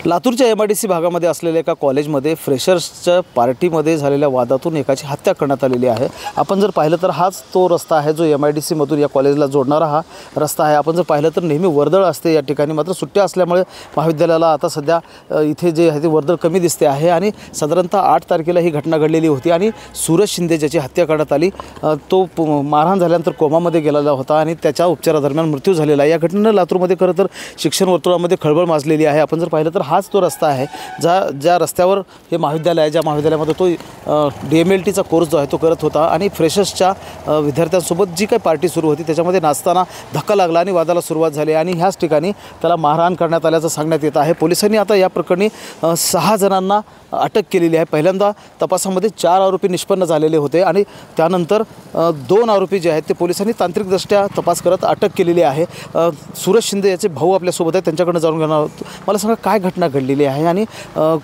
लातूरच्या MIDC भागामध्ये असलेल्या एका कॉलेजमध्ये फ्रेशर्सच्या पार्टीमध्ये झालेल्या वादातून एकाची हत्या करण्यात आलेली आहे। आपण जर पाहिलं तर हाच तो रस्ता आहे जो MIDC मधून या कॉलेजला जोडणारा हा रस्ता आहे। आपण जर पाहिलं तर नेहमी वर्दळ असते या ठिकाणी, मात्र सुट्ट्या असल्यामुळे महाविद्यालयाला आता सध्या इथे जे आहे ते वर्दळ कमी दिसते आहे। आणि साधारणतः 8 तारखेला ही घटना घडलेली होती आणि सूरज शिंदे ज्याची हत्या करण्यात आली तो मारहाण झाल्यानंतर कोमामध्ये गेलेला होता आणि त्याच्या उपचारादरम्यान मृत्यू झालेला आहे। या घटनेनं लातूरमध्ये खरं तर शिक्षण वर्तुळामध्ये खळबळ माजलेली आहे। आपण जर पाहिलं तर हाच तो रस्ता आहे ज्या रस्त्यावर हे महाविद्यालय आहे, ज्या महाविद्यालयामध्ये तो DMLTचा कोर्स जो आहे तो करत होता आणि फ्रेशर्सच्या विद्यार्थ्यांसोबत जी काही पार्टी सुरू होती त्याच्यामध्ये नाचताना धक्का लागला आणि वादाला सुरुवात झाली आणि ह्याच ठिकाणी त्याला मारहाण करण्यात आल्याचं सांगण्यात येत आहे। पोलिसांनी आता या प्रकरणी 6 जणांना अटक केलेली आहे। पहिल्यांदा तपासामध्ये 4 आरोपी निष्पन्न झालेले होते आणि त्यानंतर 2 आरोपी जे आहेत ते पोलिसांनी तांत्रिकदृष्ट्या तपास करत अटक केलेली आहे। सूरज शिंदे याचे भाऊ आपल्यासोबत आहेत, त्यांच्याकडनं जाणून घेणार आहोत। मला सांगा काय घटना घडलेली आहे आणि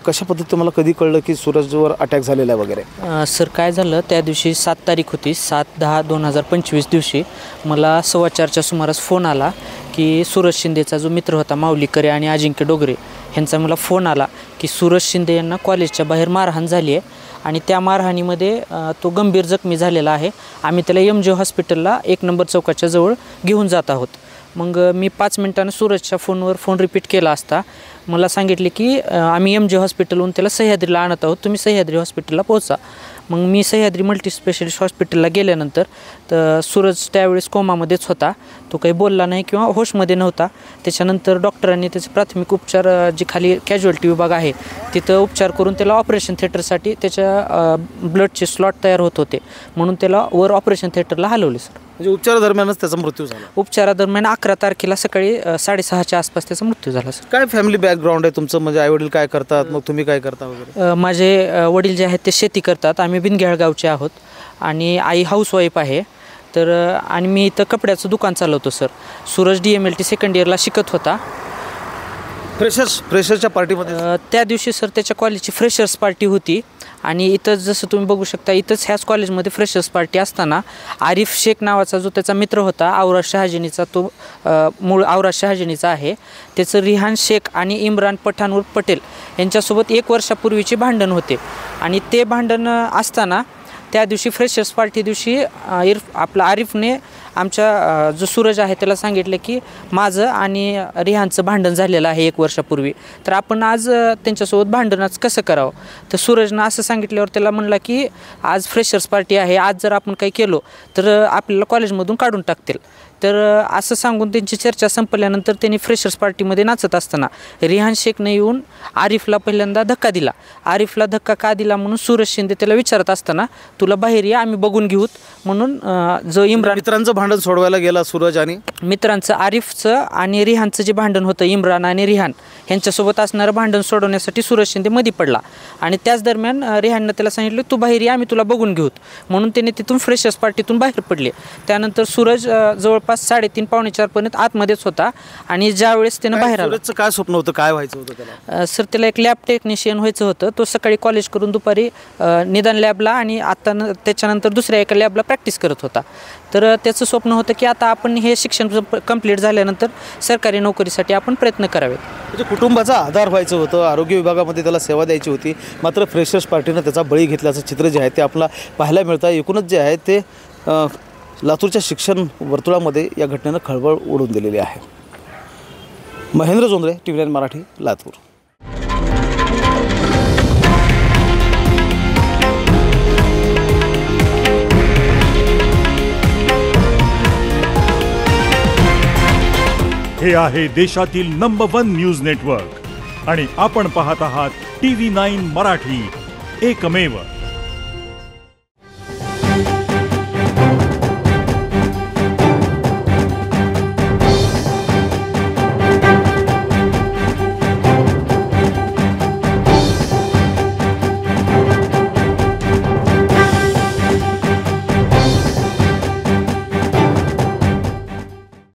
कशा पद्धतीने तुम्हाला कधी कळलं की सूरजवर अटॅक झालेला आहे वगैरे? सर काय झालं, त्या दिवशी 7 तारीख होती, 7/10/2025 दिवशी मला 4:15च्या सुमारास फोन आला की सूरज शिंदेचा जो मित्र होता माऊली करे आणि अजिंक्य डोगरे ह्यांचा मला फोन आला की सूरज शिंदे यांना कॉलेजच्या बाहेर मारहाण झाली आहे आणि त्या मारहाणीमध्ये तो गंभीर जखमी झालेला आहे। आम्ही त्याला MJ हॉस्पिटलला 1 नंबर चौकाच्या जवळ घेऊन जात आहोत। मग मी 5 मिनिटांनी सूरजच्या फोनवर फोन रिपीट केला असता मला सांगितले की आम्ही MJ हॉस्पिटलहून त्याला सह्याद्रीला आणत आहोत, तुम्ही सह्याद्री हॉस्पिटलला पोहोचा। मग मी सह्याद्री मल्टीस्पेशालिस्ट हॉस्पिटलला गेल्यानंतर तर सूरज त्यावेळेस कोमामध्येच होता, तो काही बोलला नाही किंवा होशमध्ये नव्हता। त्याच्यानंतर डॉक्टरांनी त्याचे प्राथमिक उपचार जे खाली कॅज्युअल्टी विभाग आहे तिथं उपचार करून त्याला ऑपरेशन थिएटरसाठी त्याच्या ब्लडचे स्लॉट तयार होत होते म्हणून त्याला वर ऑपरेशन थिएटरला हलवले सर। म्हणजे उपचारादरम्यानच त्याचा मृत्यू झाला? उपचारादरम्यान 11 तारखेला सकाळी 6:30च्या आसपास त्याचा मृत्यू झाला सर। काय फॅमिली बॅकग्राऊंड आहे तुमचं, म्हणजे आईवडील काय करतात, मग तुम्ही काय करता वगैरे? माझे वडील जे आहेत ते शेती करतात, आम्ही बिनग्याळ गावचे आहोत आणि आई हाऊसवाईफ आहे। तर आणि मी इथं कपड्याचं दुकान चालवतो सर। सूरज DMLT सेकंड इयरला शिकत होता। फ्रेशर्सच्या पार्टीमध्ये त्या दिवशी सर त्याच्या कॉलेजची फ्रेशर्स पार्टी होती आणि इथं जसं तुम्ही बघू शकता इथंच ह्याच कॉलेजमध्ये फ्रेशर्स पार्टी असताना आरिफ शेख नावाचा जो त्याचा मित्र होता औराद शहाजिनीचा, तो मूळ औराद शहाजिनीचा आहे, त्याचं रिहान शेख आणि इम्रान पठाण उर्फ पटेल यांच्यासोबत 1 वर्षापूर्वीचे भांडण होते आणि ते भांडण असताना त्या दिवशी फ्रेशर्स पार्टी दिवशी आरिफने आमच्या जो सूरज आहे त्याला सांगितलं की माझं आणि रिहानचं भांडण झालेलं आहे 1 वर्षापूर्वी, तर आपण आज त्यांच्यासोबत भांडणच कसं करावं। तर सूरजनं असं सांगितल्यावर त्याला म्हणला की आज फ्रेशर्स पार्टी आहे, आज जर आपण काही केलो तर आपल्याला कॉलेजमधून काढून टाकतील। तर असं सांगून त्यांची चर्चा संपल्यानंतर त्यांनी फ्रेशर्स पार्टीमध्ये नाचत असताना रिहान शेखने येऊन आरिफला पहिल्यांदा धक्का दिला। आरिफला धक्का का दिला म्हणून सूरज शिंदे त्याला विचारत असताना तुला बाहेर या, आम्ही बघून घेऊत म्हणून जो इम्रान मित्रांचं भांडण सोडवायला गेला सूरज आणि मित्रांचं आरिफचं आणि रिहानचं जे भांडण होतं, इम्रान आणि रिहान ह्यांच्यासोबत असणारं भांडण सोडवण्यासाठी सूरज शिंदे मध्ये पडला आणि त्याच दरम्यान रिहाननं त्याला सांगितलं तू बाहेर या, आम्ही तुला बघून घेऊत म्हणून त्याने तिथून फ्रेशर्स पार्टीतून बाहेर पडले। त्यानंतर सूरज जवळपास 3:30-4:15 पर्यंत आतमध्येच होता आणि ज्यावेळेस त्यानं बाहेर आलं। सूरजचं काय स्वप्न होतं, काय व्हायचं होतं त्याला? सर त्याला एक लॅब टेक्निशियन व्हायचं होतं। तो सकाळी कॉलेज करून दुपारी निदान लॅबला आणि आता त्याच्यानंतर दुसऱ्या एका लॅबला प्रॅक्टिस करत होता। तर त्याचं स्वप्न होतं की आता आपण हे शिक्षण कंप्लीट झाल्यानंतर सरकारी नोकरीसाठी आपण प्रयत्न करावेत। म्हणजे कुटुंबाचा आधार व्हायचं होतं, आरोग्य विभागामध्ये त्याला सेवा द्यायची होती, मात्र फ्रेशर्स पार्टीनं त्याचा बळी घेतल्याचं चित्र जे आहे ते आपल्याला पाहायला मिळतं। एकूणच जे आहे ते लातूरच्या शिक्षण वर्तुळामध्ये या घटनेनं खळबळ उडून दिलेली आहे। महेंद्र जोंधळे, TV9 मराठी, लातूर। हे आहे देशातील नंबर 1 न्यूज नेटवर्क आणि आपण पाहत आहात TV9 मराठी, एकमेव।